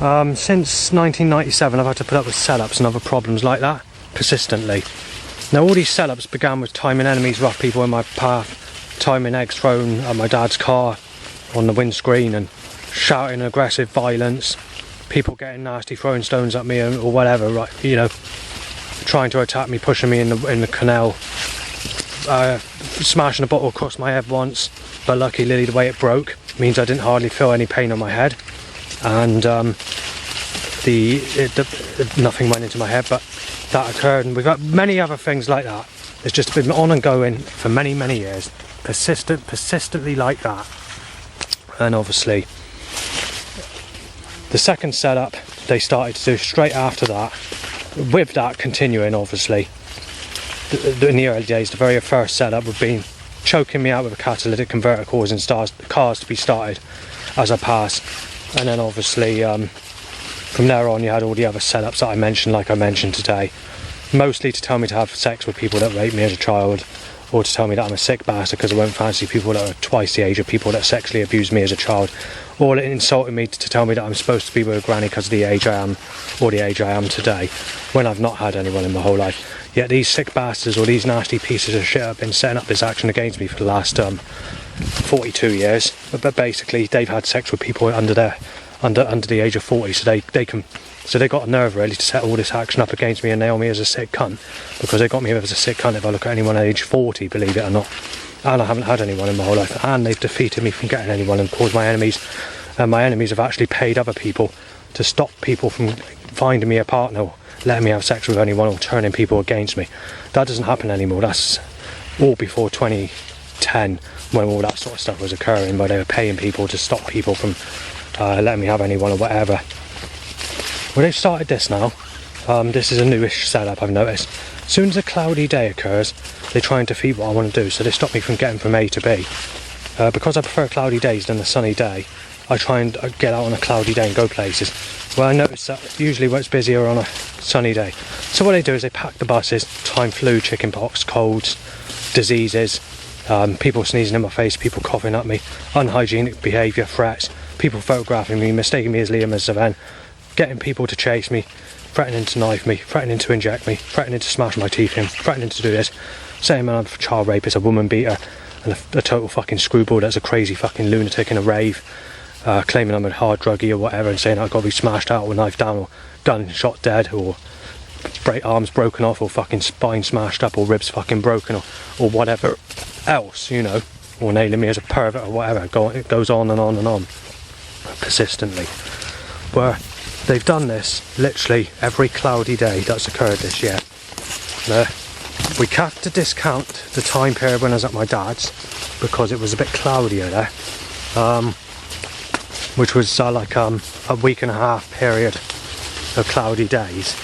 Since 1997 I've had to put up with setups and other problems like that persistently. Now all these setups began with timing enemies, rough people in my path, timing eggs thrown at my dad's car on the windscreen and shouting aggressive violence, people getting nasty, throwing stones at me or whatever, right, you know, trying to attack me, pushing me in the canal, smashing a bottle across my head once, but luckily the way it broke means I didn't hardly feel any pain on my head, and nothing went into my head, but that occurred, and we've got many other things like that. It's just been on and going for many years, persistently like that. And obviously the second setup they started to do straight after that, with that continuing, obviously in the early days, the very first setup would be choking me out with a catalytic converter, causing cars to be started as I pass, and then obviously from there on you had all the other setups that I mentioned, like I mentioned today, mostly to tell me to have sex with people that raped me as a child, or to tell me that I'm a sick bastard because I won't fancy people that are twice the age of people that sexually abused me as a child, or it insulted me to tell me that I'm supposed to be with a granny because of the age I am, or the age I am today, when I've not had anyone in my whole life. Yet these sick bastards, or these nasty pieces of shit, have been setting up this action against me for the last 42 years. But basically they've had sex with people under the age of 40, so they got a nerve really to set all this action up against me and nail me as a sick cunt, because they got me as a sick cunt if I look at anyone at age 40, believe it or not. And I haven't had anyone in my whole life, and they've defeated me from getting anyone and caused my enemies, and my enemies have actually paid other people to stop people from finding me a partner, or letting me have sex with anyone, or turning people against me. That doesn't happen anymore. That's all before 2010, when all that sort of stuff was occurring, where they were paying people to stop people from letting me have anyone or whatever. Well, they've started this now. This is a newish setup, I've noticed. As soon as a cloudy day occurs, they try and defeat what I want to do, so they stop me from getting from A to B. Because I prefer cloudy days than a sunny day, I try and get out on a cloudy day and go places. Well, I notice that usually when it's busier on a sunny day. So what they do is they pack the buses, time flu, chickenpox, colds, diseases, people sneezing in my face, people coughing at me, unhygienic behaviour, threats, people photographing me, mistaking me as Liam as Savan, getting people to chase me, threatening to knife me, threatening to inject me, threatening to smash my teeth in, threatening to do this, saying I'm a child rapist, a woman beater, and a total fucking screwball that's a crazy fucking lunatic in a rave, claiming I'm a hard druggie or whatever, and saying I've got to be smashed out or knifed down or gun shot dead, or arms broken off, or fucking spine smashed up, or ribs fucking broken, or whatever else, you know, or nailing me as a pervert or whatever. It goes on and on and on persistently. Where they've done this literally every cloudy day that's occurred this year. We have to discount the time period when I was at my dad's, because it was a bit cloudier there, which was like a week and a half period of cloudy days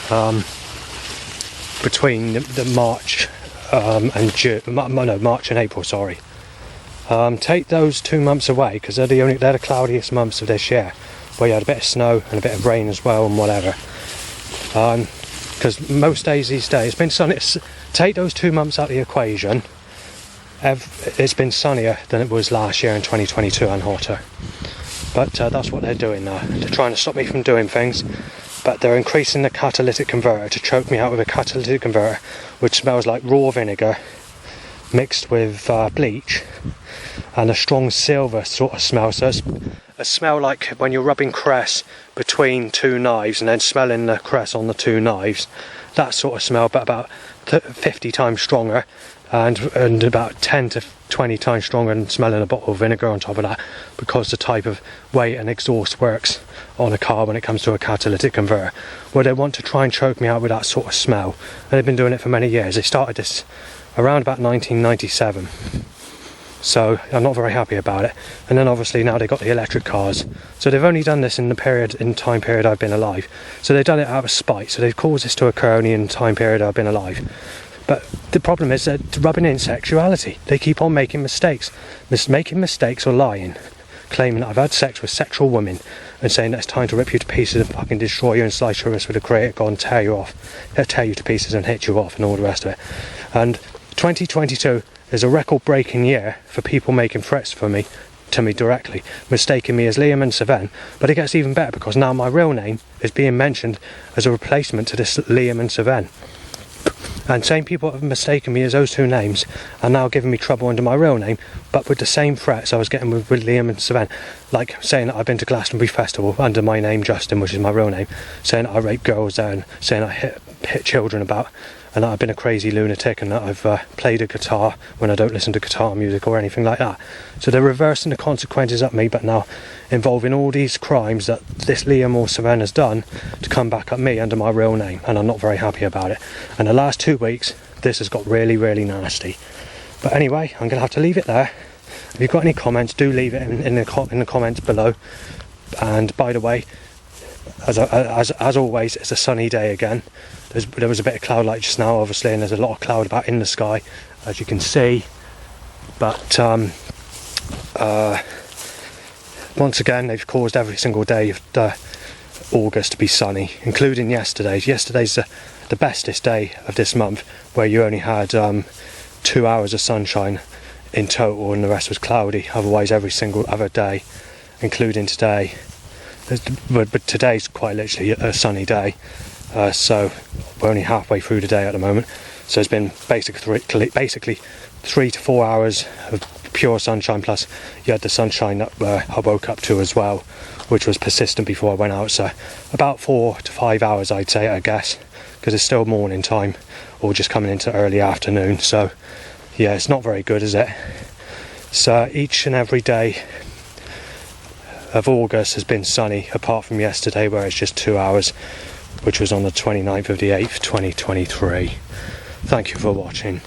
between the March and June, March and April, sorry. Take those 2 months away, because they're the cloudiest months of this year, where you had a bit of snow and a bit of rain as well and whatever. Because most days these days, it's been sunny. Take those 2 months out of the equation, it's been sunnier than it was last year in 2022 and hotter. But that's what they're doing now. They're trying to stop me from doing things, but they're increasing the catalytic converter to choke me out with a catalytic converter which smells like raw vinegar mixed with bleach and a strong silver sort of smell. So it's a smell like when you're rubbing cress between two knives and then smelling the cress on the two knives. That sort of smell, but about 50 times stronger, and about 10 to 20 times stronger than smelling a bottle of vinegar on top of that, because the type of way an exhaust works on a car when it comes to a catalytic converter. Well, they want to try and choke me out with that sort of smell, and they've been doing it for many years. They started this around about 1997, so I'm not very happy about it. And then obviously now they've got the electric cars, so they've only done this in the time period I've been alive. So they've done it out of spite, so they've caused this to occur only in the time period I've been alive. But the problem is that rubbing in sexuality. They keep on making mistakes. Making mistakes or lying. Claiming that I've had sex with sexual women and saying that it's time to rip you to pieces and fucking destroy you and slice your wrist with a creator gun and tear you off. Tear you to pieces and hit you off and all the rest of it. And 2022 is a record-breaking year for people making threats for me to me directly, mistaking me as Liam and Saven. But it gets even better because now my real name is being mentioned as a replacement to this Liam and Saven. And same people have mistaken me as those two names are now giving me trouble under my real name, but with the same threats I was getting with Liam and Saven, like saying that I've been to Glastonbury Festival under my name Justin, which is my real name, saying that I rape girls there, and saying I hit children about, and that I've been a crazy lunatic, and that I've played a guitar when I don't listen to guitar music or anything like that. So they're reversing the consequences at me, but now involving all these crimes that this Liam or Saven has done to come back at me under my real name, and I'm not very happy about it. And the last 2 weeks this has got really, really nasty. But anyway, I'm gonna have to leave it there. If you've got any comments, do leave it in the comments below. And by the way, as always, it's a sunny day again. There was a bit of cloud light just now, obviously, and there's a lot of cloud about in the sky, as you can see. But once again, they've caused every single day of August to be sunny, including yesterday. Yesterday's the bestest day of this month, where you only had 2 hours of sunshine in total, and the rest was cloudy. Otherwise, every single other day, including today. But today's quite literally a sunny day, so we're only halfway through the day at the moment. So it's been basically 3 to 4 hours of pure sunshine, plus you had the sunshine that I woke up to as well, which was persistent before I went out. So about 4 to 5 hours, I'd say, I guess, because it's still morning time or just coming into early afternoon. So yeah, it's not very good, is it? So each and every day of August has been sunny, apart from yesterday where it's just 2 hours, which was on the 29th of the 8th, 2023. Thank you for watching.